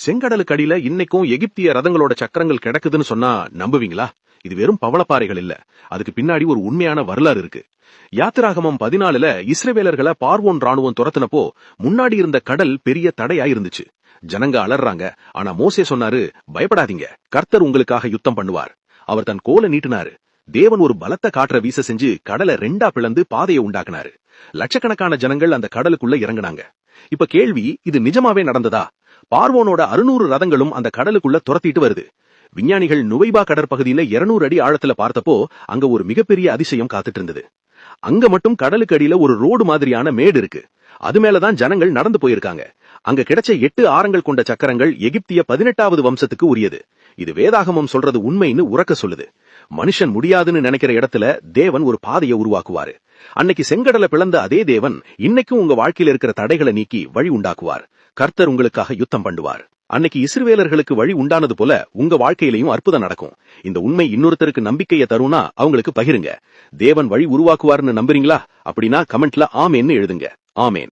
செங்கடலுக்கு அடியில இன்னைக்கும் எகிப்திய ரதங்களோட சக்கரங்கள் கிடக்குதுன்னு சொன்னா நம்புவீங்களா? இது வெறும் பவளப்பாறைகள் இல்ல, அதுக்கு பின்னாடி ஒரு உண்மையான வரலாறு இருக்கு. யாத்திராகமம் 14ல இஸ்ரவேலர்களை பார்வோன் ராணுவம் துரத்தினப்போ முன்னாடி இருந்த கடல் பெரிய தடையா இருந்துச்சு. ஜனங்க அலறாங்க. ஆனா மோசே சொன்னாரு, பயப்படாதீங்க, கர்த்தர் உங்களுக்காக யுத்தம் பண்ணுவார். அவர் தன் கோலை நீட்டினாரு. தேவன் ஒரு பலத்த காற்ற வீச செஞ்சு கடலை 2ஆ பிளந்து பாதையை உண்டாக்குனாரு. லட்சக்கணக்கான ஜனங்கள் அந்த கடலுக்குள்ள இறங்குனாங்க. இப்ப கேள்வி, இது நிஜமாவே நடந்ததா? பார்வோனோட 600 ரதங்களும் அந்த கடலுக்குள்ள துரத்திட்டு வருது. விஞ்ஞானிகள் நுவைபா கடற்பகுதியில 200 அடி ஆழத்துல பார்த்தப்போ அங்க ஒரு மிகப்பெரிய அதிசயம் காத்துட்டு இருந்தது. அங்க மட்டும் கடலுக்கு அடியில ஒரு ரோடு மாதிரியான மேடு இருக்கு. அது மேலதான் ஜனங்கள் நடந்து போயிருக்காங்க. அங்க கிடைச்ச 8 ஆரங்கள் கொண்ட சக்கரங்கள் எகிப்திய 18வது வம்சத்துக்கு உரியது. இது வேதாகமம் சொல்றது உண்மைன்னு உரக்க சொல்லுது. மனுஷன் முடியாதுன்னு நினைக்கிற இடத்துல தேவன் ஒரு பாதையை உருவாக்குவாரு. அன்னைக்கு செங்கடலை பிளந்த அதே தேவன் இன்னைக்கும் உங்க வாழ்க்கையில இருக்கிற தடைகளை நீக்கி வழி உண்டாக்குவார். கர்த்தர் உங்களுக்காக யுத்தம் பண்ணுவார். அன்னைக்கு இஸ்ரவேலர்களுக்கு வழி உண்டானது போல உங்க வாழ்க்கையிலையும் அற்புதம் நடக்கும். இந்த உண்மை இன்னொருத்தருக்கு நம்பிக்கையை தரும்னா அவங்களுக்கு பகிருங்க. தேவன் வழி உருவாக்குவார்னு நம்புறீங்களா? அப்படின்னா கமெண்ட்ல ஆமேன்னு எழுதுங்க. ஆமேன்.